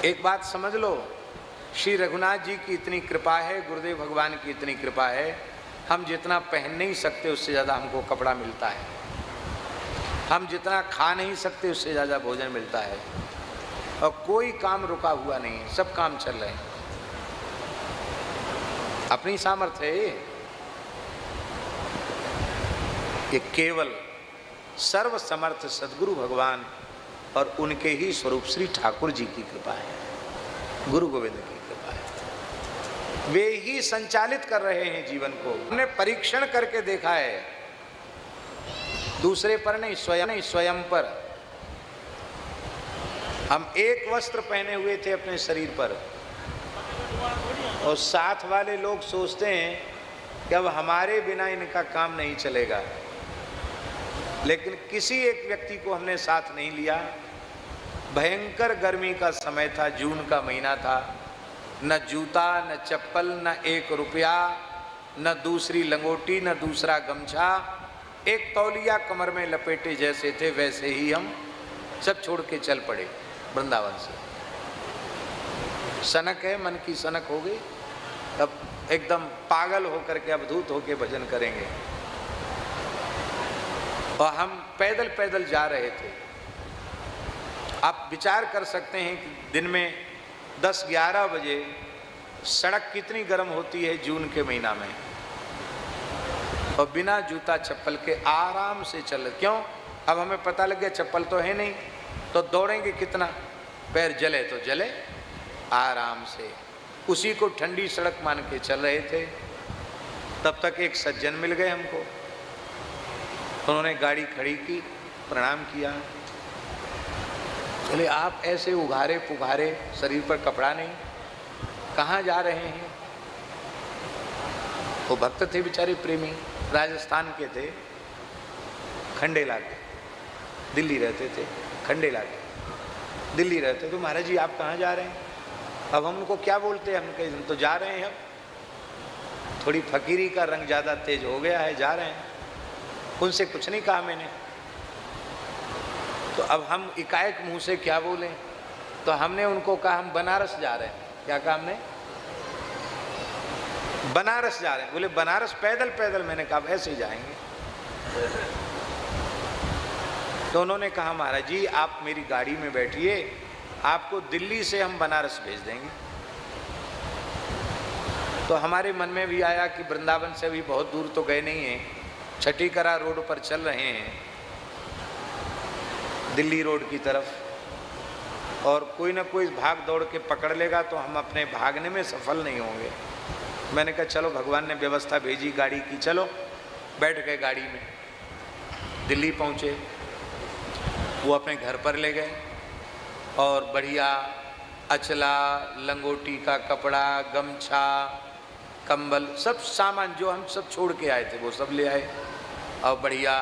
एक बात समझ लो, श्री रघुनाथ जी की इतनी कृपा है, गुरुदेव भगवान की इतनी कृपा है, हम जितना पहन नहीं सकते उससे ज़्यादा हमको कपड़ा मिलता है, हम जितना खा नहीं सकते उससे ज़्यादा भोजन मिलता है, और कोई काम रुका हुआ नहीं है, सब काम चल रहे हैं। अपनी सामर्थ्य है ये केवल सर्व समर्थ सद्गुरु भगवान और उनके ही स्वरूप श्री ठाकुर जी की कृपा है, गुरु गोविंद की कृपा है। वे ही संचालित कर रहे हैं जीवन को। हमने परीक्षण करके देखा है, दूसरे पर नहीं, स्वयं पर। हम एक वस्त्र पहने हुए थे अपने शरीर पर, और साथ वाले लोग सोचते हैं कि अब हमारे बिना इनका काम नहीं चलेगा, लेकिन किसी एक व्यक्ति को हमने साथ नहीं लिया। भयंकर गर्मी का समय था, जून का महीना था, न जूता न चप्पल न 1 रुपया, न दूसरी लंगोटी न दूसरा गमछा, एक तौलिया कमर में लपेटे जैसे थे वैसे ही हम सब छोड़ के चल पड़े वृंदावन से। सनक है, मन की सनक हो गई, अब एकदम पागल होकर के अवधूत होके भजन करेंगे। और हम पैदल पैदल जा रहे थे। आप विचार कर सकते हैं कि दिन में 10-11 बजे सड़क कितनी गर्म होती है जून के महीना में, और बिना जूता चप्पल के आराम से चल। क्यों? अब हमें पता लग गया चप्पल तो है नहीं, तो दौड़ेंगे कितना, पैर जले तो जले, आराम से उसी को ठंडी सड़क मान के चल रहे थे। तब तक एक सज्जन मिल गए हमको, उन्होंने गाड़ी खड़ी की, प्रणाम किया। बोले आप ऐसे उघारे पुघारे, शरीर पर कपड़ा नहीं, कहाँ जा रहे हैं? वो भक्त थे बेचारे, प्रेमी, राजस्थान के थे, खंडेला के, दिल्ली रहते थे, खंडेला के दिल्ली रहते। तो महाराज जी आप कहाँ जा रहे हैं? अब हम उनको क्या बोलते हैं, हम कहीं हम तो जा रहे हैं, हम थोड़ी फकीरी का रंग ज़्यादा तेज हो गया है, जा रहे हैं। उनसे कुछ नहीं कहा मैंने, तो अब हम एकाएक मुंह से क्या बोलें? तो हमने उनको कहा हम बनारस जा रहे हैं। क्या कहा हमने? बनारस जा रहे हैं। बोले बनारस पैदल पैदल? मैंने कहा ऐसे ही जाएंगे। तो उन्होंने कहा महाराज जी आप मेरी गाड़ी में बैठिए, आपको दिल्ली से हम बनारस भेज देंगे। तो हमारे मन में भी आया कि वृंदावन से भी बहुत दूर तो गए नहीं हैं, छठीकरा रोड पर चल रहे हैं, दिल्ली रोड की तरफ, और कोई ना कोई भाग दौड़ के पकड़ लेगा तो हम अपने भागने में सफल नहीं होंगे। मैंने कहा चलो भगवान ने व्यवस्था भेजी गाड़ी की, चलो। बैठ गए गाड़ी में, दिल्ली पहुँचे। वो अपने घर पर ले गए और बढ़िया अचला, लंगोटी का कपड़ा, गमछा, कंबल, सब सामान जो हम सब छोड़ के आए थे वो सब ले आए, और बढ़िया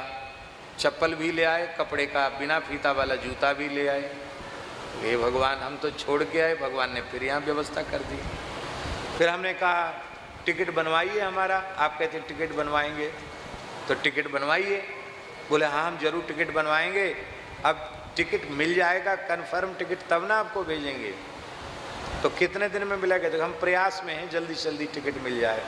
चप्पल भी ले आए, कपड़े का बिना फीता वाला जूता भी ले आए। हे भगवान हम तो छोड़ के आए, भगवान ने फिर यहाँ व्यवस्था कर दी। फिर हमने कहा टिकट बनवाइए हमारा। आप कहते टिकट बनवाएंगे, तो टिकट बनवाइए। बोले हाँ हम जरूर टिकट बनवाएंगे, अब टिकट मिल जाएगा कन्फर्म टिकट तब ना आपको भेजेंगे। तो कितने दिन में मिलेगा? तो हम प्रयास में हैं जल्दी से जल्दी टिकट मिल जाए।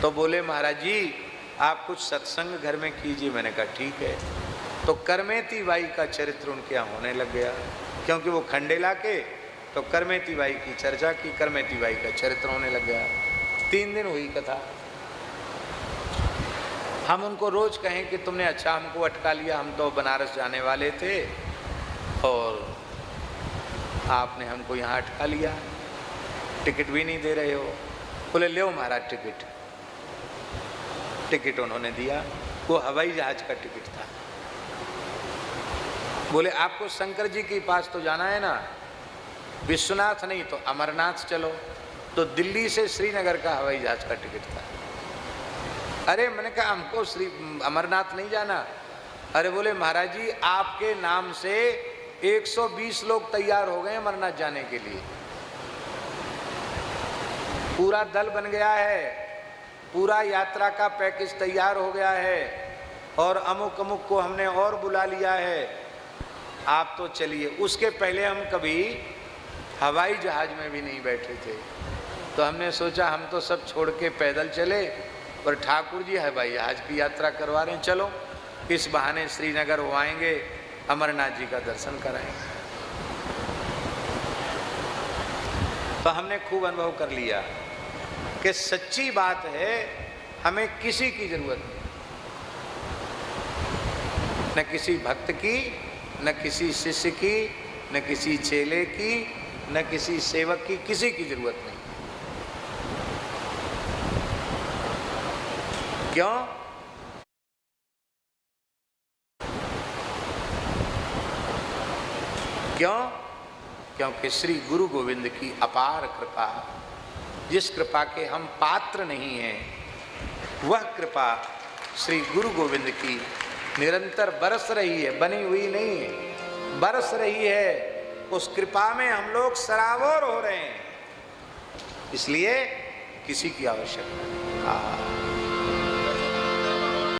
तो बोले महाराज जी आप कुछ सत्संग घर में कीजिए। मैंने कहा ठीक है। तो करमेती बाई का चरित्र उनके यहाँ होने लग गया, क्योंकि वो खंडेला के, तो करमेती बाई की चर्चा की, करमेती बाई का चरित्र होने लग गया। 3 दिन हुई कथा। हम उनको रोज कहें कि तुमने अच्छा हमको अटका लिया, हम तो बनारस जाने वाले थे और आपने हमको यहाँ अटका लिया, टिकट भी नहीं दे रहे हो। बोले ले महाराज टिकट। टिकट उन्होंने दिया, वो हवाई जहाज का टिकट था। बोले आपको शंकर जी के पास तो जाना है ना, विश्वनाथ नहीं तो अमरनाथ चलो। तो दिल्ली से श्रीनगर का हवाई जहाज का टिकट था। अरे मैंने कहा हमको अमरनाथ नहीं जाना। अरे बोले महाराज जी आपके नाम से 120 लोग तैयार हो गए अमरनाथ जाने के लिए, पूरा दल बन गया है, पूरा यात्रा का पैकेज तैयार हो गया है, और अमुक अमुक को हमने और बुला लिया है, आप तो चलिए। उसके पहले हम कभी हवाई जहाज में भी नहीं बैठे थे। तो हमने सोचा हम तो सब छोड़ के पैदल चले, पर ठाकुर जी हवाई जहाज की यात्रा करवा रहे हैं, चलो इस बहाने श्रीनगर हो आएंगे, अमरनाथ जी का दर्शन कराएंगे। तो हमने खूब अनुभव कर लिया कि सच्ची बात है, हमें किसी की जरूरत नहीं, न किसी भक्त की, न किसी शिष्य की, न किसी चेले की, न किसी सेवक की, किसी की जरूरत नहीं। क्यों? क्यों? क्योंकि श्री गुरु गोविंद की अपार कृपा, जिस कृपा के हम पात्र नहीं हैं, वह कृपा श्री गुरु गोविंद की निरंतर बरस रही है, बनी हुई नहीं है, बरस रही है। उस कृपा में हम लोग सराबोर हो रहे हैं, इसलिए किसी की आवश्यकता नहीं।